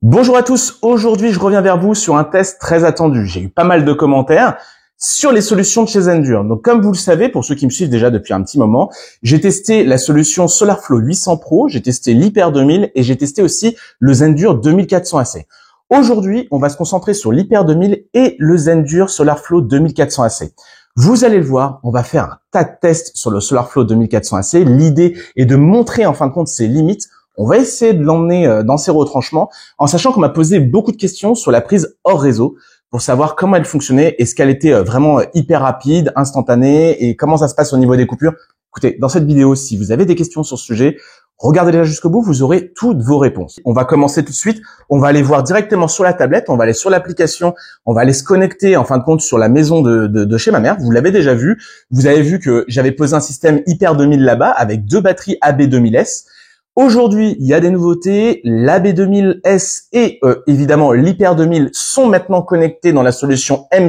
Bonjour à tous, aujourd'hui je reviens vers vous sur un test très attendu. J'ai eu pas mal de commentaires sur les solutions de chez Zendur. Donc comme vous le savez, pour ceux qui me suivent déjà depuis un petit moment, j'ai testé la solution SolarFlow 800 Pro, j'ai testé l'Hyper 2000 et j'ai testé aussi le Zendur 2400 AC. Aujourd'hui, on va se concentrer sur l'Hyper 2000 et le Zendur SolarFlow 2400 AC. Vous allez le voir, on va faire un tas de tests sur le SolarFlow 2400 AC. L'idée est de montrer en fin de compte ses limites. On va essayer de l'emmener dans ses retranchements en sachant qu'on m'a posé beaucoup de questions sur la prise hors réseau pour savoir comment elle fonctionnait, est-ce qu'elle était vraiment hyper rapide, instantanée et comment ça se passe au niveau des coupures. Écoutez, dans cette vidéo, si vous avez des questions sur ce sujet, regardez-la jusqu'au bout, vous aurez toutes vos réponses. On va commencer tout de suite, on va aller voir directement sur la tablette, on va aller sur l'application, on va aller se connecter en fin de compte sur la maison de chez ma mère. Vous l'avez déjà vu, vous avez vu que j'avais posé un système Hyper 2000 là-bas avec deux batteries AB2000S. Aujourd'hui, il y a des nouveautés. l'AB2000S et évidemment l'Hyper 2000 sont maintenant connectés dans la solution HEMS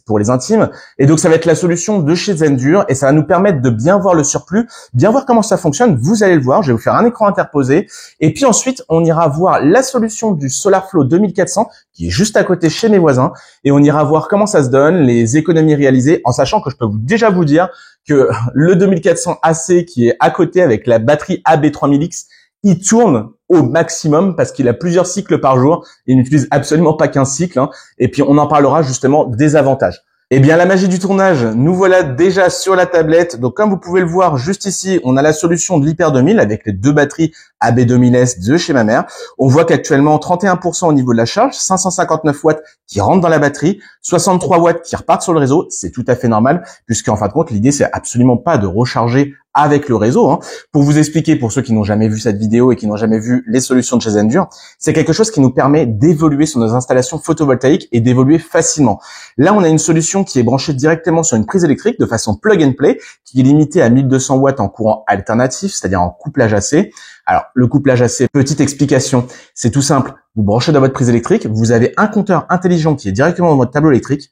pour les intimes. Et donc, ça va être la solution de chez Zendur et ça va nous permettre de bien voir le surplus, bien voir comment ça fonctionne. Vous allez le voir, je vais vous faire un écran interposé. Et puis ensuite, on ira voir la solution du SolarFlow 2400 qui est juste à côté chez mes voisins. Et on ira voir comment ça se donne, les économies réalisées, en sachant que je peux déjà vous dire que le 2400 AC qui est à côté avec la batterie AB3000X, il tourne au maximum parce qu'il a plusieurs cycles par jour. Il n'utilise absolument pas qu'un cycle. Et puis, on en parlera justement des avantages. Eh bien, la magie du tournage, nous voilà déjà sur la tablette. Donc, comme vous pouvez le voir juste ici, on a la solution de l'Hyper 2000 avec les deux batteries AB2000S de chez ma mère. On voit qu'actuellement, 31% au niveau de la charge, 559 watts qui rentrent dans la batterie, 63 watts qui repartent sur le réseau. C'est tout à fait normal puisqu'en fin de compte, l'idée, c'est absolument pas de recharger avec le réseau. Pour vous expliquer, pour ceux qui n'ont jamais vu cette vidéo et qui n'ont jamais vu les solutions de chez Zendur, c'est quelque chose qui nous permet d'évoluer sur nos installations photovoltaïques et d'évoluer facilement. Là, on a une solution qui est branchée directement sur une prise électrique de façon plug and play, qui est limitée à 1200 watts en courant alternatif, c'est-à-dire en couplage AC. Alors, le couplage AC, petite explication, c'est tout simple. Vous branchez dans votre prise électrique, vous avez un compteur intelligent qui est directement dans votre tableau électrique.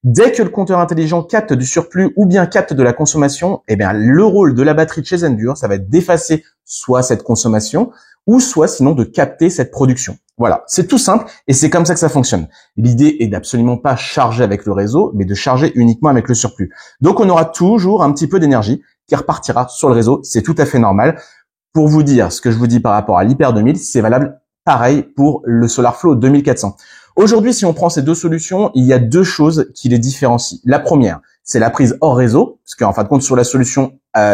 Dès que le compteur intelligent capte du surplus ou bien capte de la consommation, eh bien, le rôle de la batterie de chez Zendur, ça va être d'effacer soit cette consommation ou soit sinon de capter cette production. Voilà, c'est tout simple et c'est comme ça que ça fonctionne. L'idée est d'absolument pas charger avec le réseau, mais de charger uniquement avec le surplus. Donc, on aura toujours un petit peu d'énergie qui repartira sur le réseau. C'est tout à fait normal. Pour vous dire ce que je vous dis par rapport à l'Hyper 2000, c'est valable pareil pour le SolarFlow 2400. Aujourd'hui, si on prend ces deux solutions, il y a deux choses qui les différencient. La première, c'est la prise hors réseau, parce qu'en fin de compte, sur la solution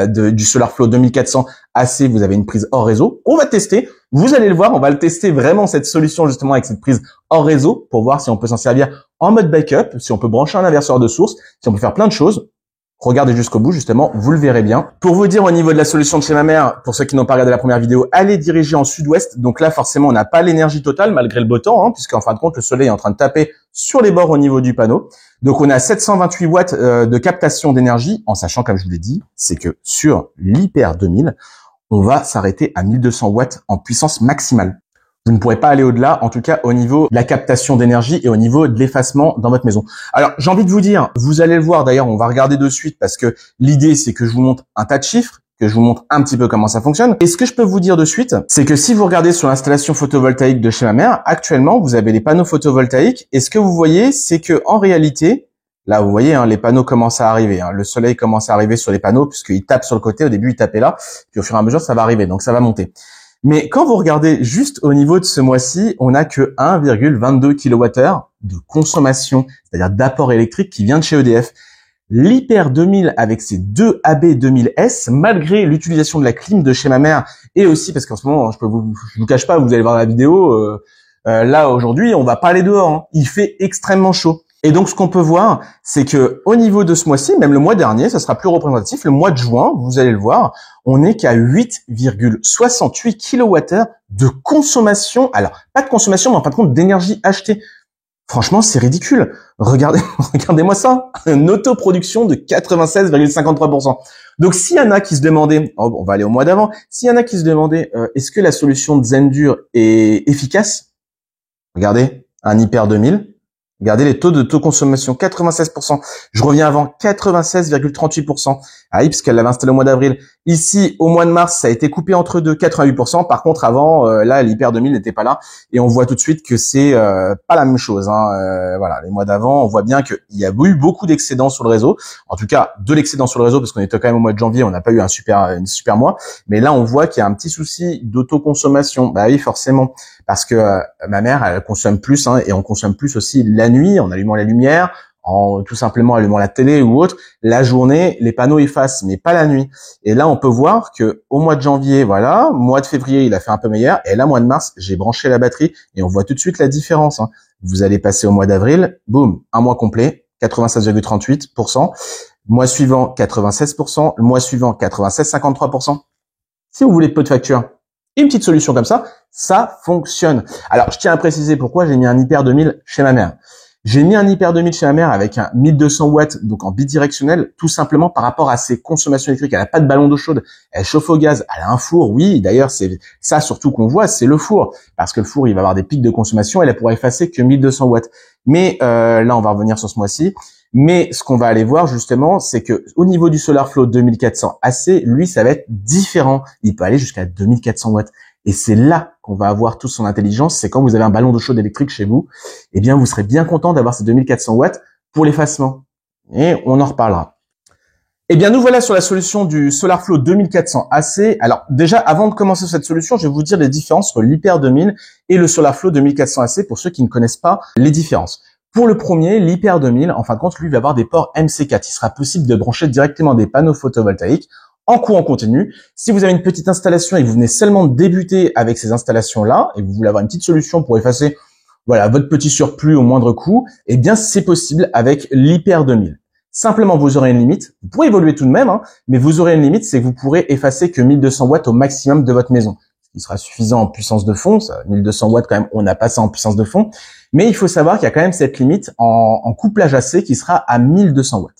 du SolarFlow 2400 AC, vous avez une prise hors réseau. On va tester, vous allez le voir, on va le tester vraiment cette solution justement avec cette prise hors réseau pour voir si on peut s'en servir en mode backup, si on peut brancher un inverseur de source, si on peut faire plein de choses. Regardez jusqu'au bout, justement, vous le verrez bien. Pour vous dire au niveau de la solution de chez ma mère, pour ceux qui n'ont pas regardé la première vidéo, elle est dirigée en sud-ouest. Donc là, forcément, on n'a pas l'énergie totale malgré le beau temps, puisqu'en fin de compte, le soleil est en train de taper sur les bords au niveau du panneau. Donc on a 728 watts de captation d'énergie, en sachant, comme je vous l'ai dit, c'est que sur l'Hyper 2000, on va s'arrêter à 1200 watts en puissance maximale. Vous ne pourrez pas aller au-delà, en tout cas au niveau de la captation d'énergie et au niveau de l'effacement dans votre maison. Alors, j'ai envie de vous dire, vous allez le voir, d'ailleurs, on va regarder de suite parce que l'idée, c'est que je vous montre un tas de chiffres, que je vous montre un petit peu comment ça fonctionne. Et ce que je peux vous dire de suite, c'est que si vous regardez sur l'installation photovoltaïque de chez ma mère, actuellement, vous avez les panneaux photovoltaïques et ce que vous voyez, c'est que en réalité, là, vous voyez, les panneaux commencent à arriver. Le soleil commence à arriver sur les panneaux puisqu'il tape sur le côté. Au début, il tapait là, puis au fur et à mesure, ça va arriver, donc ça va monter. Mais quand vous regardez juste au niveau de ce mois-ci, on n'a que 1,22 kWh de consommation, c'est-à-dire d'apport électrique qui vient de chez EDF. L'Hyper 2000 avec ses deux AB2000S, malgré l'utilisation de la clim de chez ma mère, et aussi parce qu'en ce moment, je vous cache pas, vous allez voir la vidéo, là aujourd'hui, on va pas aller dehors, il fait extrêmement chaud. Et donc, ce qu'on peut voir, c'est que au niveau de ce mois-ci, même le mois dernier, ça sera plus représentatif. Le mois de juin, vous allez le voir, on n'est qu'à 8,68 kWh de consommation. Alors, pas de consommation, mais en fin de compte, d'énergie achetée. Franchement, c'est ridicule. Regardez-moi ça. Une autoproduction de 96,53%. Donc, s'il y en a qui se demandaient, on va aller au mois d'avant, s'il y en a qui se demandaient, est-ce que la solution de Zendur est efficace? Regardez, un Hyper 2000. Regardez les taux consommation, 96%. Je reviens avant, 96,38%. Ah oui, parce qu'elle l'avait installé au mois d'avril. Ici, au mois de mars, ça a été coupé entre deux, 88%. Par contre, avant, là, l'Hyper 2000 n'était pas là. Et on voit tout de suite que c'est pas la même chose. Voilà, les mois d'avant, on voit bien qu'il y a eu beaucoup d'excédents sur le réseau. En tout cas, de l'excédent sur le réseau, parce qu'on était quand même au mois de janvier, on n'a pas eu une super mois. Mais là, on voit qu'il y a un petit souci d'autoconsommation. Bah oui, forcément. Parce que ma mère, elle consomme plus, et on consomme plus aussi la nuit, en allumant la lumière, en tout simplement allumant la télé ou autre. La journée, les panneaux effacent, mais pas la nuit. Et là, on peut voir que au mois de janvier, voilà, mois de février, il a fait un peu meilleur. Et là, mois de mars, j'ai branché la batterie et on voit tout de suite la différence. Vous allez passer au mois d'avril, boum, un mois complet, 96,38%. Mois suivant, 96%. Le mois suivant, 96,53%. Si vous voulez peu de facture, une petite solution comme ça fonctionne. Alors, je tiens à préciser pourquoi j'ai mis un Hyper 2000 chez ma mère. J'ai mis un Hyper 2000 chez ma mère avec un 1200 watts, donc en bidirectionnel, tout simplement par rapport à ses consommations électriques. Elle n'a pas de ballon d'eau chaude, elle chauffe au gaz, elle a un four, oui, d'ailleurs, c'est ça surtout qu'on voit, c'est le four. Parce que le four, il va avoir des pics de consommation, elle pourra effacer que 1200 watts. Mais là, on va revenir sur ce mois-ci. Mais ce qu'on va aller voir justement, c'est que au niveau du SolarFlow 2400 AC, lui, ça va être différent. Il peut aller jusqu'à 2400 watts. Et c'est là qu'on va avoir toute son intelligence. C'est quand vous avez un ballon d'eau chaude électrique chez vous, eh bien, vous serez bien content d'avoir ces 2400 watts pour l'effacement. Et on en reparlera. Eh bien, nous voilà sur la solution du SolarFlow 2400 AC. Alors, déjà, avant de commencer cette solution, je vais vous dire les différences entre l'Hyper 2000 et le SolarFlow 2400 AC pour ceux qui ne connaissent pas les différences. Pour le premier, l'Hyper 2000, en fin de compte, lui, va avoir des ports MC4. Il sera possible de brancher directement des panneaux photovoltaïques en courant continu. Si vous avez une petite installation et que vous venez seulement de débuter avec ces installations-là et que vous voulez avoir une petite solution pour effacer, voilà, votre petit surplus au moindre coût, eh bien, c'est possible avec l'Hyper 2000. Simplement, vous aurez une limite. Vous pourrez évoluer tout de même, mais vous aurez une limite, c'est que vous pourrez effacer que 1200 watts au maximum de votre maison. Ce qui sera suffisant en puissance de fond. Ça, 1200 watts, quand même, on n'a pas ça en puissance de fond. Mais il faut savoir qu'il y a quand même cette limite en couplage AC qui sera à 1200 watts.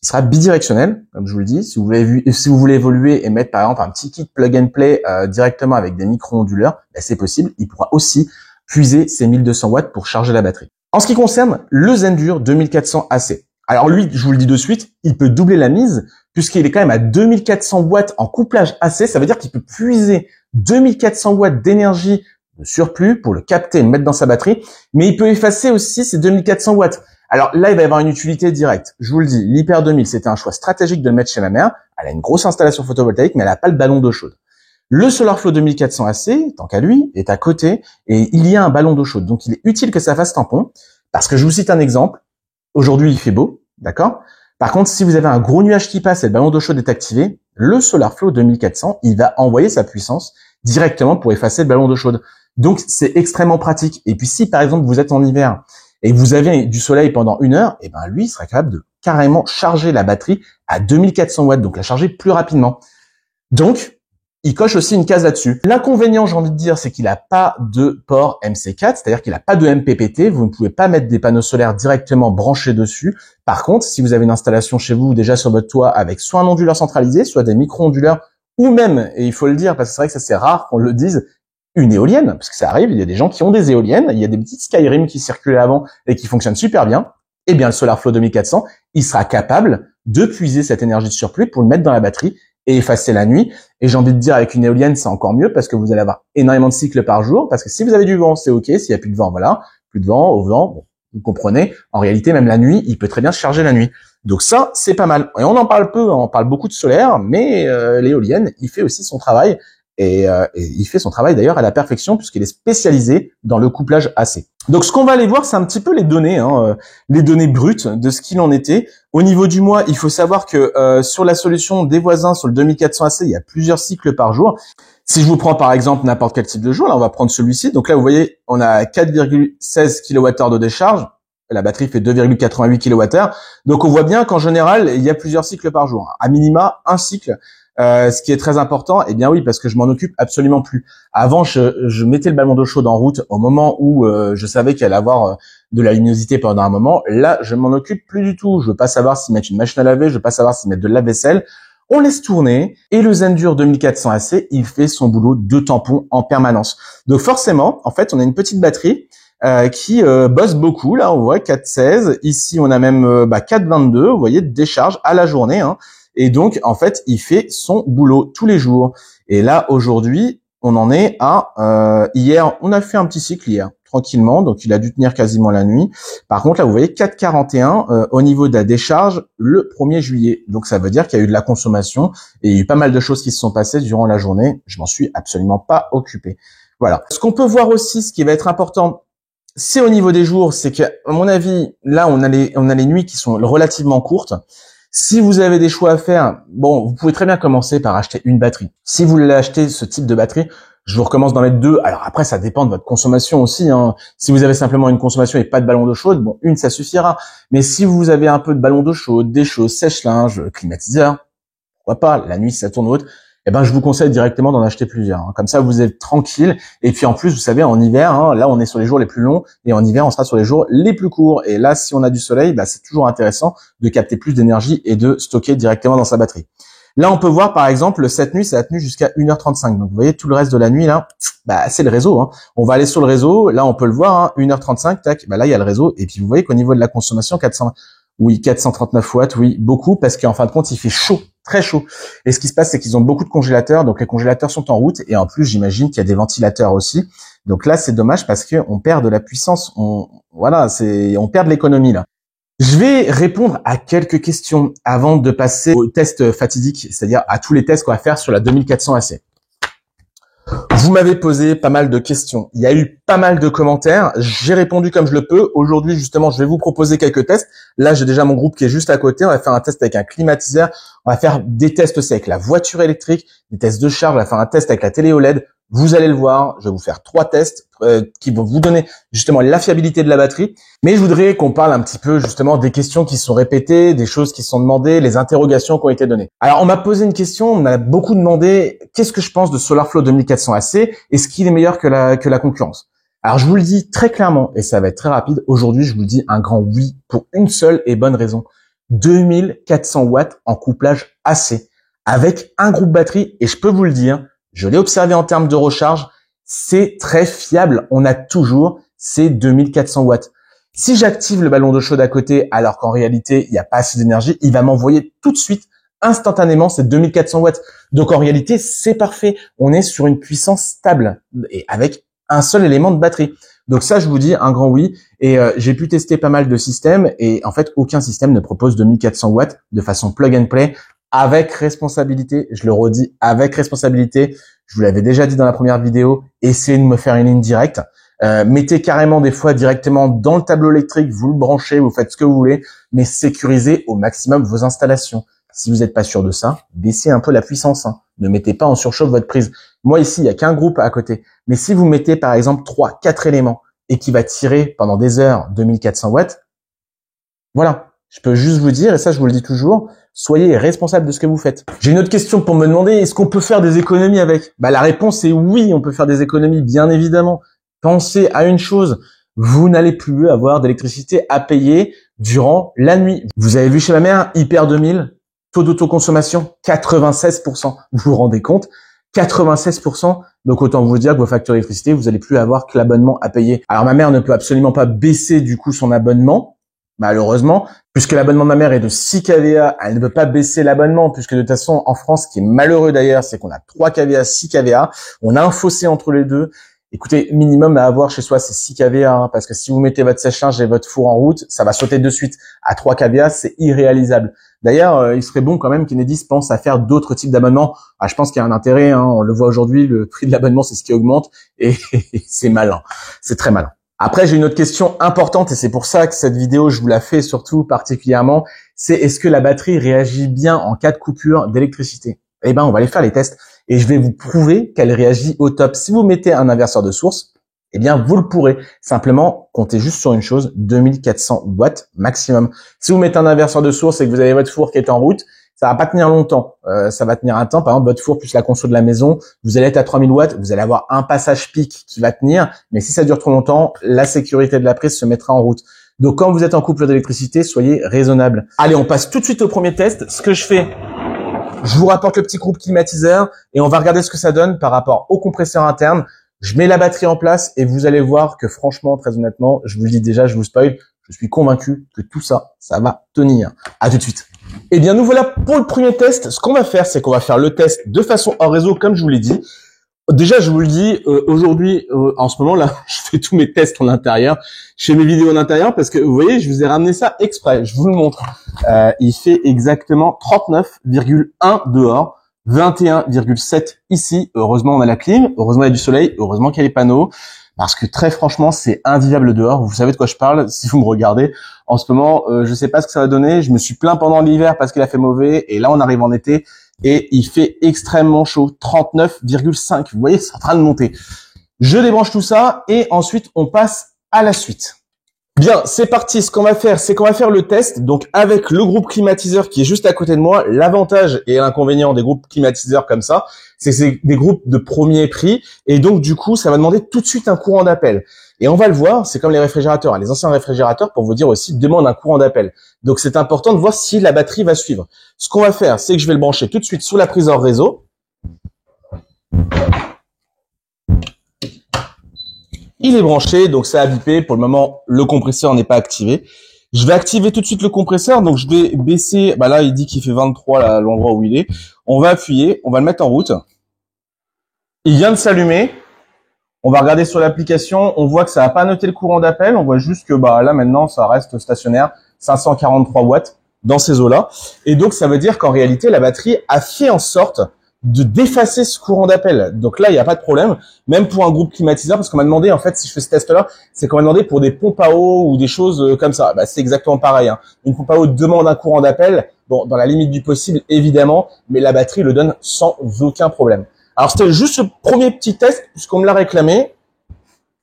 Qui sera bidirectionnel, comme je vous le dis. Si vous voulez évoluer et mettre, par exemple, un petit kit plug and play directement avec des micro-onduleurs, ben, c'est possible. Il pourra aussi puiser ces 1200 watts pour charger la batterie. En ce qui concerne le Zendur 2400 AC, alors lui, je vous le dis de suite, il peut doubler la mise puisqu'il est quand même à 2400 watts en couplage AC. Ça veut dire qu'il peut puiser 2400 watts d'énergie de surplus pour le capter et le mettre dans sa batterie, mais il peut effacer aussi ces 2400 watts. Alors là, il va y avoir une utilité directe. Je vous le dis, l'Hyper 2000, c'était un choix stratégique de le mettre chez ma mère. Elle a une grosse installation photovoltaïque, mais elle n'a pas le ballon d'eau chaude. Le SolarFlow 2400 AC, tant qu'à lui, est à côté et il y a un ballon d'eau chaude. Donc il est utile que ça fasse tampon parce que je vous cite un exemple. Aujourd'hui, il fait beau, d'accord? Par contre, si vous avez un gros nuage qui passe et le ballon d'eau chaude est activé, le SolarFlow 2400, il va envoyer sa puissance directement pour effacer le ballon d'eau chaude. Donc, c'est extrêmement pratique. Et puis, si par exemple, vous êtes en hiver et que vous avez du soleil pendant 1 heure, eh ben, lui, il sera capable de carrément charger la batterie à 2400 watts, donc la charger plus rapidement. Donc, il coche aussi une case là-dessus. L'inconvénient, j'ai envie de dire, c'est qu'il n'a pas de port MC4, c'est-à-dire qu'il n'a pas de MPPT. Vous ne pouvez pas mettre des panneaux solaires directement branchés dessus. Par contre, si vous avez une installation chez vous déjà sur votre toit avec soit un onduleur centralisé, soit des micro-onduleurs, ou même, et il faut le dire parce que c'est vrai que ça c'est rare qu'on le dise, une éolienne, parce que ça arrive, il y a des gens qui ont des éoliennes, il y a des petites Skyrim qui circulent avant et qui fonctionnent super bien. Eh bien, le SolarFlow 2400, il sera capable de puiser cette énergie de surplus pour le mettre dans la batterie et effacer la nuit. Et j'ai envie de dire, avec une éolienne, c'est encore mieux parce que vous allez avoir énormément de cycles par jour. Parce que si vous avez du vent, c'est OK. S'il n'y a plus de vent, voilà. Plus de vent, au vent, bon, vous comprenez. En réalité, même la nuit, il peut très bien se charger la nuit. Donc ça, c'est pas mal. Et on en parle peu, on parle beaucoup de solaire, mais l'éolienne, il fait aussi son travail. Et il fait son travail d'ailleurs à la perfection puisqu'il est spécialisé dans le couplage AC. Donc ce qu'on va aller voir, c'est un petit peu les données brutes de ce qu'il en était. Au niveau du mois, il faut savoir que sur la solution des voisins, sur le 2400 AC, il y a plusieurs cycles par jour. Si je vous prends par exemple n'importe quel type de jour, là on va prendre celui-ci. Donc là vous voyez, on a 4,16 kWh de décharge. La batterie fait 2,88 kWh. Donc on voit bien qu'en général, il y a plusieurs cycles par jour. À minima, un cycle. Ce qui est très important, eh bien oui, parce que je m'en occupe absolument plus. Avant, je mettais le ballon d'eau chaude en route au moment où je savais qu'il allait avoir de la luminosité pendant un moment. Là, je m'en occupe plus du tout. Je veux pas savoir s'ils mettent une machine à laver, je veux pas savoir s'ils mettent de la vaisselle. On laisse tourner et le Zendur 2400 AC, il fait son boulot de tampon en permanence. Donc forcément, en fait, on a une petite batterie qui bosse beaucoup. Là, on voit 4,16. Ici, on a même 4,22. Vous voyez, de décharge à la journée. Hein. Et donc, en fait, il fait son boulot tous les jours. Et là, aujourd'hui, on en est à... hier, on a fait un petit cycle hier, tranquillement. Donc, il a dû tenir quasiment la nuit. Par contre, là, vous voyez 4,41 au niveau de la décharge le 1er juillet. Donc, ça veut dire qu'il y a eu de la consommation et il y a eu pas mal de choses qui se sont passées durant la journée. Je m'en suis absolument pas occupé. Voilà. Ce qu'on peut voir aussi, ce qui va être important, c'est au niveau des jours, c'est que, à mon avis, là, on a les nuits qui sont relativement courtes. Si vous avez des choix à faire, bon, vous pouvez très bien commencer par acheter une batterie. Si vous voulez acheter ce type de batterie, je vous recommande d'en mettre 2. Alors après, ça dépend de votre consommation aussi. Hein. Si vous avez simplement une consommation et pas de ballon d'eau chaude, bon, une, ça suffira. Mais si vous avez un peu de ballon d'eau chaude, des choses, sèche-linge, climatiseur, pourquoi pas, la nuit, si ça tourne haute, eh ben, je vous conseille directement d'en acheter plusieurs. Hein. Comme ça, vous êtes tranquille. Et puis, en plus, vous savez, en hiver, hein, là, on est sur les jours les plus longs et en hiver, on sera sur les jours les plus courts. Et là, si on a du soleil, c'est toujours intéressant de capter plus d'énergie et de stocker directement dans sa batterie. Là, on peut voir, par exemple, cette nuit, ça a tenu jusqu'à 1h35. Donc, vous voyez, tout le reste de la nuit, là, c'est le réseau. Hein. On va aller sur le réseau. Là, on peut le voir, hein, 1h35, tac. Là, il y a le réseau. Et puis, vous voyez qu'au niveau de la consommation, 439 watts, oui, beaucoup, parce qu'en fin de compte, il fait chaud, très chaud. Et ce qui se passe, c'est qu'ils ont beaucoup de congélateurs. Donc, les congélateurs sont en route. Et en plus, j'imagine qu'il y a des ventilateurs aussi. Donc là, c'est dommage parce qu'on perd de la puissance. On perd de l'économie, là. Je vais répondre à quelques questions avant de passer au test fatidique, c'est-à-dire à tous les tests qu'on va faire sur la 2400 AC. Vous m'avez posé pas mal de questions. Il y a eu pas mal de commentaires. J'ai répondu comme je le peux. Aujourd'hui, justement, je vais vous proposer quelques tests. Là, j'ai déjà mon groupe qui est juste à côté. On va faire un test avec un climatiseur. On va faire des tests aussi avec la voiture électrique, des tests de charge. On va faire un test avec la télé OLED. Vous allez le voir. Je vais vous faire 3 tests qui vont vous donner justement la fiabilité de la batterie. Mais je voudrais qu'on parle un petit peu justement des questions qui sont répétées, des choses qui sont demandées, les interrogations qui ont été données. Alors, on m'a posé une question, on m'a beaucoup demandé qu'est-ce que je pense de SolarFlow 2400 AC, est-ce qu'il est meilleur que la concurrence? Alors, je vous le dis très clairement, et ça va être très rapide, aujourd'hui, je vous le dis un grand oui pour une seule et bonne raison. 2400 watts en couplage AC, avec un groupe batterie, et je peux vous le dire, je l'ai observé en termes de recharge, c'est très fiable. On a toujours ces 2400 watts. Si j'active le ballon d'eau chaude à côté, alors qu'en réalité, il n'y a pas assez d'énergie, il va m'envoyer tout de suite, instantanément, ces 2400 watts. Donc, en réalité, c'est parfait. On est sur une puissance stable et avec un seul élément de batterie. Donc ça, je vous dis un grand oui. Et j'ai pu tester pas mal de systèmes et en fait, aucun système ne propose 2400 watts de façon plug and play avec responsabilité. Je le redis, avec responsabilité. Je vous l'avais déjà dit dans la première vidéo. Essayez de me faire une ligne directe. Mettez carrément des fois directement dans le tableau électrique, vous le branchez, vous faites ce que vous voulez, mais sécurisez au maximum vos installations. Si vous n'êtes pas sûr de ça, baissez un peu la puissance. Hein. Ne mettez pas en surchauffe votre prise. Moi ici, il n'y a qu'un groupe à côté. Mais si vous mettez par exemple 3, 4 éléments et qui va tirer pendant des heures 2400 watts, voilà. Je peux juste vous dire, et ça je vous le dis toujours, soyez responsable de ce que vous faites. J'ai une autre question pour me demander, est-ce qu'on peut faire des économies avec? La réponse est oui, on peut faire des économies, bien évidemment. Pensez à une chose, vous n'allez plus avoir d'électricité à payer durant la nuit. Vous avez vu chez ma mère, Hyper 2000, taux d'autoconsommation 96%. Vous vous rendez compte? 96%. Donc autant vous dire que vos factures d'électricité, vous n'allez plus avoir que l'abonnement à payer. Alors ma mère ne peut absolument pas baisser du coup son abonnement, malheureusement, puisque l'abonnement de ma mère est de 6 kVA, elle ne peut pas baisser l'abonnement, puisque de toute façon en France, ce qui est malheureux d'ailleurs, c'est qu'on a 3 kVA, 6 kVA, on a un fossé entre les deux. Écoutez, minimum à avoir chez soi, c'est 6 kVA, hein, parce que si vous mettez votre sèche-linge et votre four en route, ça va sauter de suite. À 3 kVA, c'est irréalisable. D'ailleurs, il serait bon quand même qu'Enedis pense à faire d'autres types d'abonnements. Je pense qu'il y a un intérêt, hein, on le voit aujourd'hui, le prix de l'abonnement, c'est ce qui augmente, et c'est malin, c'est très malin. Après, j'ai une autre question importante, et c'est pour ça que cette vidéo, je vous la fais surtout particulièrement, c'est est-ce que la batterie réagit bien en cas de coupure d'électricité? Eh ben, on va aller faire les tests. Et je vais vous prouver qu'elle réagit au top. Si vous mettez un inverseur de source, eh bien, vous le pourrez. Simplement, comptez juste sur une chose, 2400 watts maximum. Si vous mettez un inverseur de source et que vous avez votre four qui est en route, ça va pas tenir longtemps. Ça va tenir un temps. Par exemple, votre four plus la conso de la maison, vous allez être à 3000 watts, vous allez avoir un passage pic qui va tenir. Mais si ça dure trop longtemps, la sécurité de la prise se mettra en route. Donc, quand vous êtes en couple d'électricité, soyez raisonnable. Allez, on passe tout de suite au premier test. Ce que je fais, je vous rapporte le petit groupe climatiseur et on va regarder ce que ça donne par rapport au compresseur interne. Je mets la batterie en place et vous allez voir que franchement, très honnêtement, je vous le dis déjà, je vous spoil, je suis convaincu que tout ça, ça va tenir. À tout de suite. Eh bien, nous voilà pour le premier test. Ce qu'on va faire, c'est qu'on va faire le test de façon hors réseau, comme je vous l'ai dit. Déjà, je vous le dis, aujourd'hui, en ce moment là, je fais tous mes tests en intérieur. Je fais mes vidéos en intérieur parce que, vous voyez, je vous ai ramené ça exprès. Je vous le montre. Il fait exactement 39,1 dehors, 21,7 ici. Heureusement, on a la clim. Heureusement, il y a du soleil. Heureusement qu'il y a les panneaux. Parce que très franchement, c'est invivable dehors. Vous savez de quoi je parle si vous me regardez. En ce moment, je sais pas ce que ça va donner. Je me suis plaint pendant l'hiver parce qu'il a fait mauvais. Et là, on arrive en été. Et il fait extrêmement chaud, 39,5. Vous voyez, c'est en train de monter. Je débranche tout ça et ensuite, on passe à la suite. Bien, c'est parti. Ce qu'on va faire, c'est qu'on va faire le test. Donc, avec le groupe climatiseur qui est juste à côté de moi, l'avantage et l'inconvénient des groupes climatiseurs comme ça, c'est que c'est des groupes de premier prix. Et donc, du coup, ça va demander tout de suite un courant d'appel. Et on va le voir, c'est comme les réfrigérateurs. Les anciens réfrigérateurs, pour vous dire aussi, demandent un courant d'appel. Donc, c'est important de voir si la batterie va suivre. Ce qu'on va faire, c'est que je vais le brancher tout de suite sous la prise hors réseau. Il est branché, donc ça a bipé. Pour le moment, le compresseur n'est pas activé. Je vais activer tout de suite le compresseur. Donc, je vais baisser. Bah là, il dit qu'il fait 23 là, l'endroit où il est. On va appuyer. On va le mettre en route. Il vient de s'allumer. On va regarder sur l'application. On voit que ça n'a pas noté le courant d'appel. On voit juste que bah là, maintenant, ça reste stationnaire. 543 watts dans ces eaux-là. Et donc, ça veut dire qu'en réalité, la batterie a fait en sorte de d'effacer ce courant d'appel. Donc là, il n'y a pas de problème, même pour un groupe climatiseur, parce qu'on m'a demandé, en fait, si je fais ce test-là, c'est qu'on m'a demandé pour des pompes à eau ou des choses comme ça. Bah, c'est exactement pareil. Hein. Une pompe à eau demande un courant d'appel, bon, dans la limite du possible, évidemment, mais la batterie le donne sans aucun problème. Alors, c'était juste ce premier petit test, puisqu'on me l'a réclamé.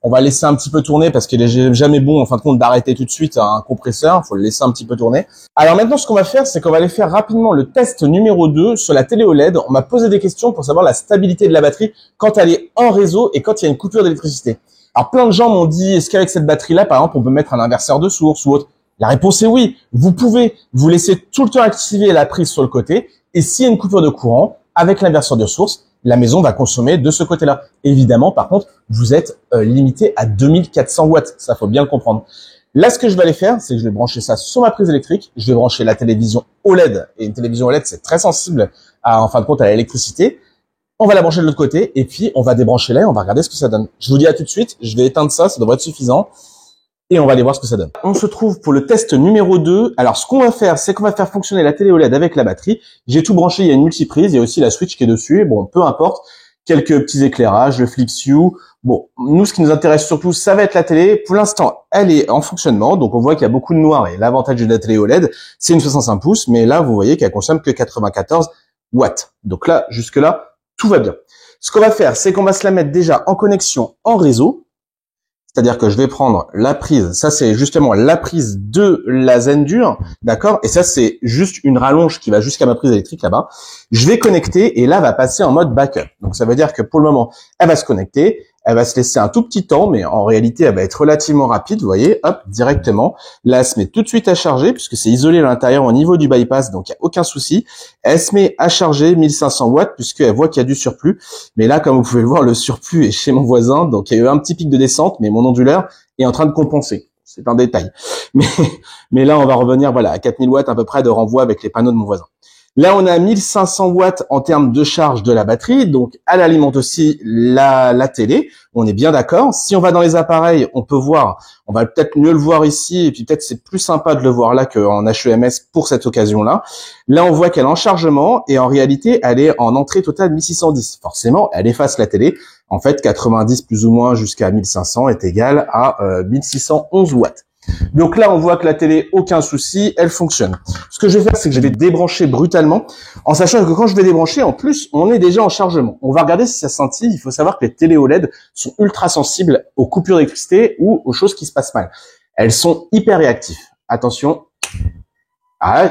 On va laisser un petit peu tourner parce qu'il est jamais bon, en fin de compte, d'arrêter tout de suite un compresseur. Il faut le laisser un petit peu tourner. Alors maintenant, ce qu'on va faire, c'est qu'on va aller faire rapidement le test numéro 2 sur la télé OLED. On m'a posé des questions pour savoir la stabilité de la batterie quand elle est en réseau et quand il y a une coupure d'électricité. Alors plein de gens m'ont dit, est-ce qu'avec cette batterie-là, par exemple, on peut mettre un inverseur de source ou autre? La réponse est oui. Vous pouvez vous laisser tout le temps activer la prise sur le côté et s'il y a une coupure de courant, avec l'inverseur de source, la maison va consommer de ce côté-là. Évidemment, par contre, vous êtes limité à 2400 watts. Ça, faut bien le comprendre. Là, ce que je vais aller faire, c'est que je vais brancher ça sur ma prise électrique. Je vais brancher la télévision OLED. Et une télévision OLED, c'est très sensible en fin de compte, à l'électricité. On va la brancher de l'autre côté et puis on va débrancher là et on va regarder ce que ça donne. Je vous dis à tout de suite. Je vais éteindre ça. Ça devrait être suffisant. Et on va aller voir ce que ça donne. On se trouve pour le test numéro 2. Alors, ce qu'on va faire, c'est qu'on va faire fonctionner la télé OLED avec la batterie. J'ai tout branché, il y a une multiprise, il y a aussi la switch qui est dessus. Bon, peu importe. Quelques petits éclairages, le FlixView. Bon, nous, ce qui nous intéresse surtout, ça va être la télé. Pour l'instant, elle est en fonctionnement. Donc, on voit qu'il y a beaucoup de noir. Et l'avantage de la télé OLED, c'est une 65 pouces. Mais là, vous voyez qu'elle consomme que 94 watts. Donc là, jusque-là, tout va bien. Ce qu'on va faire, c'est qu'on va se la mettre déjà en connexion en réseau. C'est-à-dire que je vais prendre la prise, ça c'est justement la prise de la Zendur, d'accord? Et ça c'est juste une rallonge qui va jusqu'à ma prise électrique là-bas. Je vais connecter et là va passer en mode backup. Donc ça veut dire que pour le moment, elle va se connecter, elle va se laisser un tout petit temps, mais en réalité elle va être relativement rapide, vous voyez, hop, directement. Là elle se met tout de suite à charger, puisque c'est isolé à l'intérieur au niveau du bypass, donc il n'y a aucun souci. Elle se met à charger 1500 watts, puisqu'elle voit qu'il y a du surplus. Mais là, comme vous pouvez le voir, le surplus est chez mon voisin, donc il y a eu un petit pic de descente, mais mon onduleur est en train de compenser. C'est un détail. Mais là, on va revenir voilà à 4000 watts à peu près de renvoi avec les panneaux de mon voisin. Là, on a 1500 watts en termes de charge de la batterie, donc elle alimente aussi la télé. On est bien d'accord. Si on va dans les appareils, on peut voir, on va peut-être mieux le voir ici, et puis peut-être c'est plus sympa de le voir là qu'en HEMS pour cette occasion-là. Là, on voit qu'elle est en chargement, et en réalité, elle est en entrée totale 1610. Forcément, elle efface la télé. En fait, 90 plus ou moins jusqu'à 1500 est égal à 1611 watts. Donc là, on voit que la télé, aucun souci, elle fonctionne. Ce que je vais faire, c'est que je vais débrancher brutalement, en sachant que quand je vais débrancher, en plus, on est déjà en chargement. On va regarder si ça scintille. Il faut savoir que les télé OLED sont ultra sensibles aux coupures d'électricité ou aux choses qui se passent mal. Elles sont hyper réactives. Attention. Ah,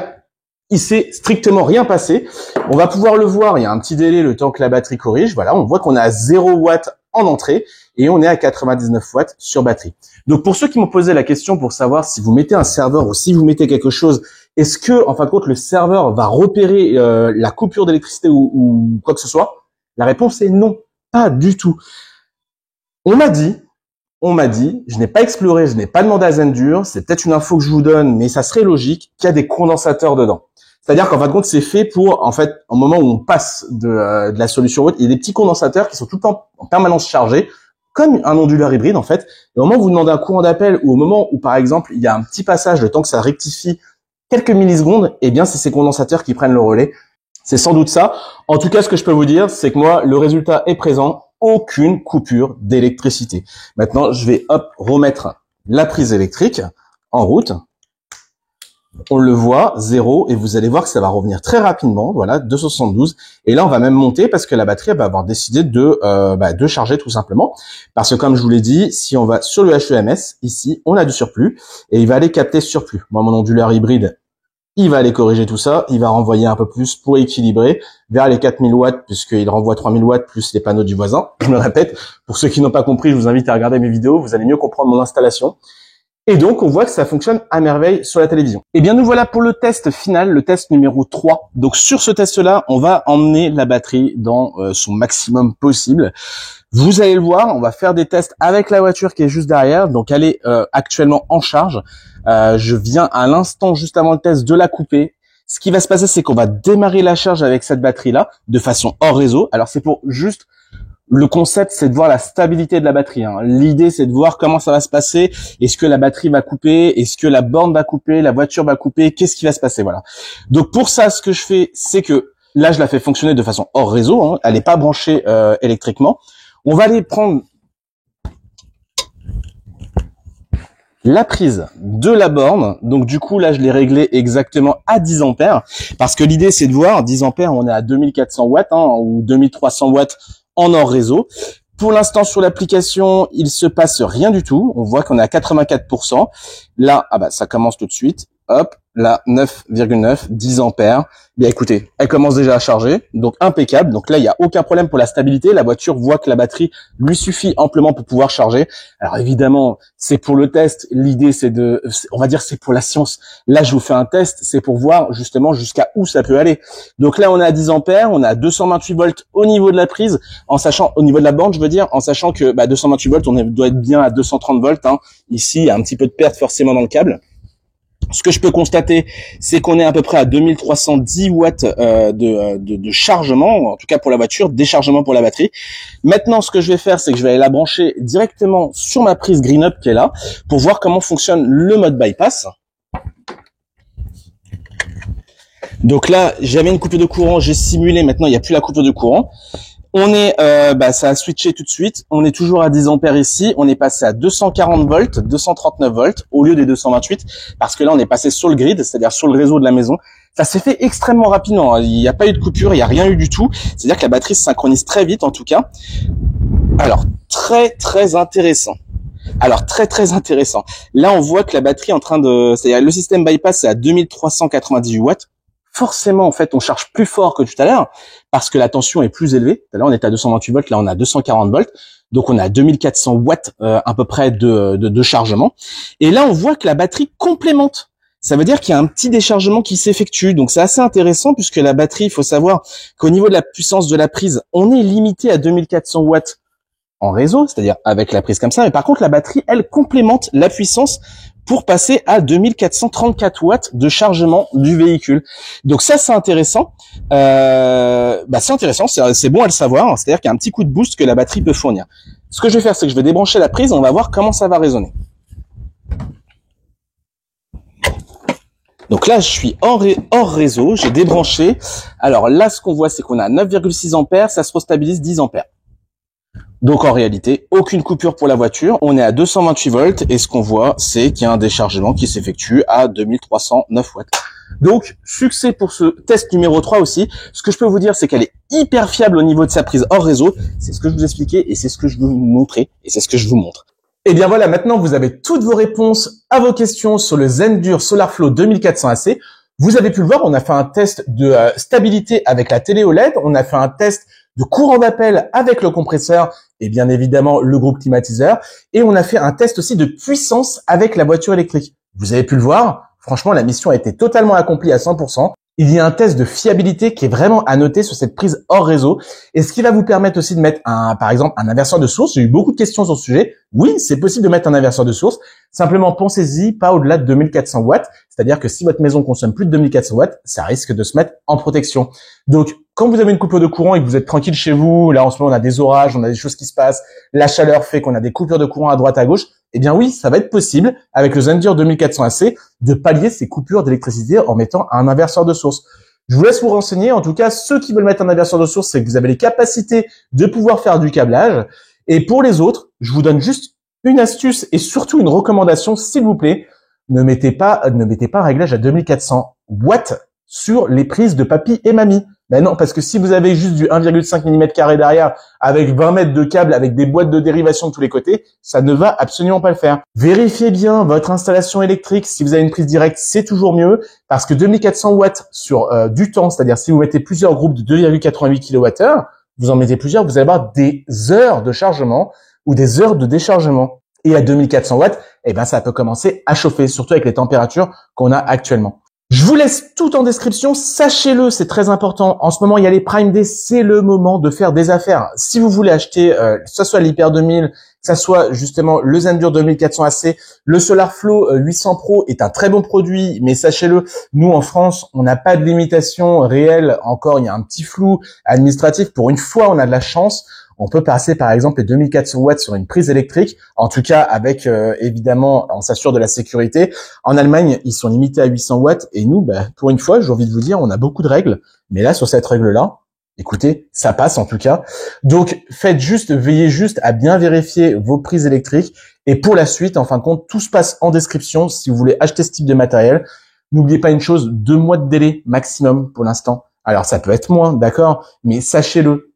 il s'est strictement rien passé. On va pouvoir le voir, il y a un petit délai le temps que la batterie corrige. Voilà, on voit qu'on est à 0 watts en entrée et on est à 99 watts sur batterie. Donc pour ceux qui m'ont posé la question pour savoir si vous mettez un serveur ou si vous mettez quelque chose, est-ce que en fin de compte le serveur va repérer la coupure d'électricité ou quoi que ce soit? La réponse est non, pas du tout. On m'a dit, je n'ai pas exploré, je n'ai pas demandé à Zendur, c'est peut-être une info que je vous donne, mais ça serait logique qu'il y a des condensateurs dedans. C'est-à-dire qu'en fin de compte, c'est fait pour, en fait, au moment où on passe de la solution haute, il y a des petits condensateurs qui sont tout le temps en permanence chargés, comme un onduleur hybride, en fait. Et au moment où vous demandez un courant d'appel, ou au moment où, par exemple, il y a un petit passage, le temps que ça rectifie quelques millisecondes, eh bien, c'est ces condensateurs qui prennent le relais. C'est sans doute ça. En tout cas, ce que je peux vous dire, c'est que moi, le résultat est présent. Aucune coupure d'électricité. Maintenant, je vais remettre la prise électrique en route. On le voit, 0, et vous allez voir que ça va revenir très rapidement. Voilà, 272. Et là, on va même monter parce que la batterie va avoir décidé de charger tout simplement. Parce que comme je vous l'ai dit, si on va sur le HEMS, ici, on a du surplus et il va aller capter ce surplus. Moi, mon onduleur hybride, il va aller corriger tout ça, il va renvoyer un peu plus pour équilibrer vers les 4000 watts puisqu'il renvoie 3000 watts plus les panneaux du voisin. Je me répète, pour ceux qui n'ont pas compris, je vous invite à regarder mes vidéos, vous allez mieux comprendre mon installation. Et donc, on voit que ça fonctionne à merveille sur la télévision. Eh bien, nous voilà pour le test final, le test numéro 3. Donc, sur ce test-là, on va emmener la batterie dans son maximum possible. Vous allez le voir, on va faire des tests avec la voiture qui est juste derrière. Donc, elle est actuellement en charge. Je viens à l'instant, juste avant le test, de la couper. Ce qui va se passer, c'est qu'on va démarrer la charge avec cette batterie-là de façon hors réseau. Alors, c'est pour juste... Le concept, c'est de voir la stabilité de la batterie. L'idée, c'est de voir comment ça va se passer. Est-ce que la batterie va couper? Est-ce que la borne va couper? La voiture va couper? Qu'est-ce qui va se passer? Voilà. Donc pour ça, ce que je fais, c'est que là, je la fais fonctionner de façon hors réseau. Elle n'est pas branchée électriquement. On va aller prendre la prise de la borne. Donc du coup, là, je l'ai réglé exactement à 10 ampères. Parce que l'idée, c'est de voir, 10 ampères, on est à 2400 watts ou 2300 watts en hors réseau. Pour l'instant, sur l'application, il se passe rien du tout. On voit qu'on est à 84%. Là, ça commence tout de suite. Hop, là, 9,9, 10 ampères. Bien, écoutez, elle commence déjà à charger. Donc, impeccable. Donc là, il n'y a aucun problème pour la stabilité. La voiture voit que la batterie lui suffit amplement pour pouvoir charger. Alors, évidemment, c'est pour le test. L'idée, on va dire, c'est pour la science. Là, je vous fais un test. C'est pour voir, justement, jusqu'à où ça peut aller. Donc là, on est à 10 ampères. On est à 228 volts au niveau de la prise. En sachant, au niveau de la borne, je veux dire, en sachant que, 228 volts, doit être bien à 230 volts, Ici, il y a un petit peu de perte forcément dans le câble. Ce que je peux constater, c'est qu'on est à peu près à 2310 watts de chargement, en tout cas pour la voiture, déchargement pour la batterie. Maintenant, ce que je vais faire, c'est que je vais aller la brancher directement sur ma prise Green Up qui est là, pour voir comment fonctionne le mode bypass. Donc là, j'avais une coupure de courant, j'ai simulé, maintenant il n'y a plus la coupure de courant. On est, ça a switché tout de suite. On est toujours à 10 ampères ici. On est passé à 240 volts, 239 volts au lieu des 228 parce que là, on est passé sur le grid, c'est-à-dire sur le réseau de la maison. Ça s'est fait extrêmement rapidement. Il n'y a pas eu de coupure, il n'y a rien eu du tout. C'est-à-dire que la batterie se synchronise très vite, en tout cas. Alors, très intéressant. Très intéressant. Là, on voit que la batterie est en train de... C'est-à-dire le système bypass, c'est à 2398 watts. Forcément, en fait, on charge plus fort que tout à l'heure parce que la tension est plus élevée. Tout à l'heure, on était à 228 volts, là, on est à 240 volts. Donc, on est à 2400 watts à peu près de chargement. Et là, on voit que la batterie complémente. Ça veut dire qu'il y a un petit déchargement qui s'effectue. Donc, c'est assez intéressant puisque la batterie, il faut savoir qu'au niveau de la puissance de la prise, on est limité à 2400 watts en réseau, c'est-à-dire avec la prise comme ça. Mais par contre, la batterie, elle complémente la puissance pour passer à 2434 watts de chargement du véhicule. Donc ça, c'est intéressant. C'est intéressant, c'est bon à le savoir. C'est-à-dire qu'il y a un petit coup de boost que la batterie peut fournir. Ce que je vais faire, c'est que je vais débrancher la prise. On va voir comment ça va résonner. Donc là, je suis hors réseau. J'ai débranché. Alors là, ce qu'on voit, c'est qu'on a 9,6 ampères. Ça se restabilise 10 ampères. Donc en réalité, aucune coupure pour la voiture, on est à 228 volts et ce qu'on voit, c'est qu'il y a un déchargement qui s'effectue à 2309 watts. Donc succès pour ce test numéro 3 aussi. Ce que je peux vous dire, c'est qu'elle est hyper fiable au niveau de sa prise hors réseau. C'est ce que je vous expliquais et c'est ce que je veux vous montrer et c'est ce que je vous montre. Et bien voilà, maintenant vous avez toutes vos réponses à vos questions sur le Zendur SolarFlow 2400 AC. Vous avez pu le voir, on a fait un test de stabilité avec la télé OLED, on a fait un test de courant d'appel avec le compresseur et bien évidemment le groupe climatiseur. Et on a fait un test aussi de puissance avec la voiture électrique. Vous avez pu le voir, franchement la mission a été totalement accomplie à 100%. il y a un test de fiabilité qui est vraiment à noter sur cette prise hors réseau et ce qui va vous permettre aussi de mettre par exemple un inverseur de source. J'ai eu beaucoup de questions sur ce sujet. Oui, c'est possible de mettre un inverseur de source. Simplement, pensez-y, pas au-delà de 2400 watts. C'est-à-dire que si votre maison consomme plus de 2400 watts, ça risque de se mettre en protection. Donc, quand vous avez une coupure de courant et que vous êtes tranquille chez vous, là en ce moment on a des orages, on a des choses qui se passent, la chaleur fait qu'on a des coupures de courant à droite à gauche, eh bien oui, ça va être possible avec le Zendur 2400 AC de pallier ces coupures d'électricité en mettant un inverseur de source. Je vous laisse vous renseigner. En tout cas, ceux qui veulent mettre un inverseur de source, c'est que vous avez les capacités de pouvoir faire du câblage. Et pour les autres, je vous donne juste une astuce et surtout une recommandation, s'il vous plaît. Ne mettez pas un réglage à 2400 watts sur les prises de papy et mamie. Ben non, parce que si vous avez juste du 1,5 mm derrière, avec 20 mètres de câble, avec des boîtes de dérivation de tous les côtés, ça ne va absolument pas le faire. Vérifiez bien votre installation électrique. Si vous avez une prise directe, c'est toujours mieux, parce que 2400 watts sur du temps, c'est-à-dire si vous mettez plusieurs groupes de 2,88 kWh, vous en mettez plusieurs, vous allez avoir des heures de chargement ou des heures de déchargement. Et à 2400 watts, eh ben, ça peut commencer à chauffer, surtout avec les températures qu'on a actuellement. Je vous laisse tout en description, sachez-le, c'est très important. En ce moment, il y a les Prime Day, c'est le moment de faire des affaires. Si vous voulez acheter, que ce soit l'Hyper 2000, que ce soit justement le Zendur 2400 AC, le SolarFlow 800 Pro est un très bon produit, mais sachez-le, nous en France, on n'a pas de limitation réelle. Encore, il y a un petit flou administratif. Pour une fois, on a de la chance. On peut passer par exemple les 2400 watts sur une prise électrique, en tout cas avec évidemment, on s'assure de la sécurité. En Allemagne, ils sont limités à 800 watts et nous, pour une fois, j'ai envie de vous dire, on a beaucoup de règles, mais là sur cette règle-là, écoutez, ça passe en tout cas. Donc veillez juste à bien vérifier vos prises électriques et pour la suite, en fin de compte, tout se passe en description si vous voulez acheter ce type de matériel. N'oubliez pas une chose, 2 mois de délai maximum pour l'instant. Alors ça peut être moins, d'accord, mais sachez-le.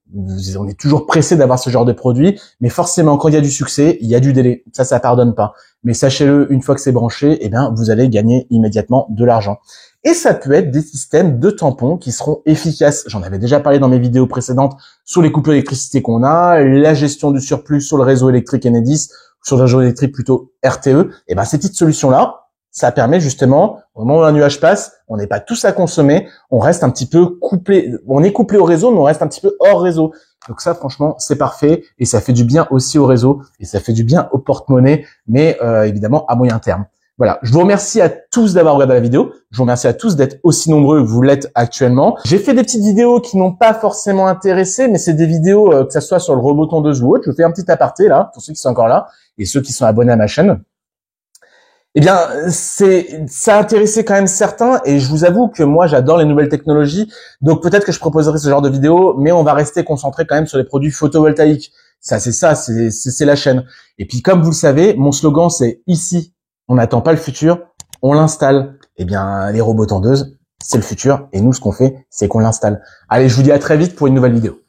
On est toujours pressé d'avoir ce genre de produit, mais forcément, quand il y a du succès, il y a du délai. Ça pardonne pas. Mais sachez-le, une fois que c'est branché, eh bien, vous allez gagner immédiatement de l'argent. Et ça peut être des systèmes de tampons qui seront efficaces. J'en avais déjà parlé dans mes vidéos précédentes sur les coupures d'électricité qu'on a, la gestion du surplus sur le réseau électrique Enedis, sur le réseau électrique plutôt RTE. Eh ben, ces petites solutions-là, ça permet justement, au moment où un nuage passe, on n'est pas tous à consommer, on reste un petit peu couplé, on est couplé au réseau, mais on reste un petit peu hors réseau. Donc ça, franchement, c'est parfait et ça fait du bien aussi au réseau et ça fait du bien au porte-monnaie, mais évidemment à moyen terme. Voilà, je vous remercie à tous d'avoir regardé la vidéo. Je vous remercie à tous d'être aussi nombreux que vous l'êtes actuellement. J'ai fait des petites vidéos qui n'ont pas forcément intéressé, mais c'est des vidéos, que ça soit sur le robot tondeuse ou autre. Je fais un petit aparté là, pour ceux qui sont encore là et ceux qui sont abonnés à ma chaîne. Eh bien, ça a intéressé quand même certains et je vous avoue que moi j'adore les nouvelles technologies, donc peut-être que je proposerai ce genre de vidéo, mais on va rester concentré quand même sur les produits photovoltaïques. C'est la chaîne. Et puis comme vous le savez, mon slogan c'est ici, on n'attend pas le futur, on l'installe. Eh bien, les robots tondeuses, c'est le futur et nous ce qu'on fait, c'est qu'on l'installe. Allez, je vous dis à très vite pour une nouvelle vidéo.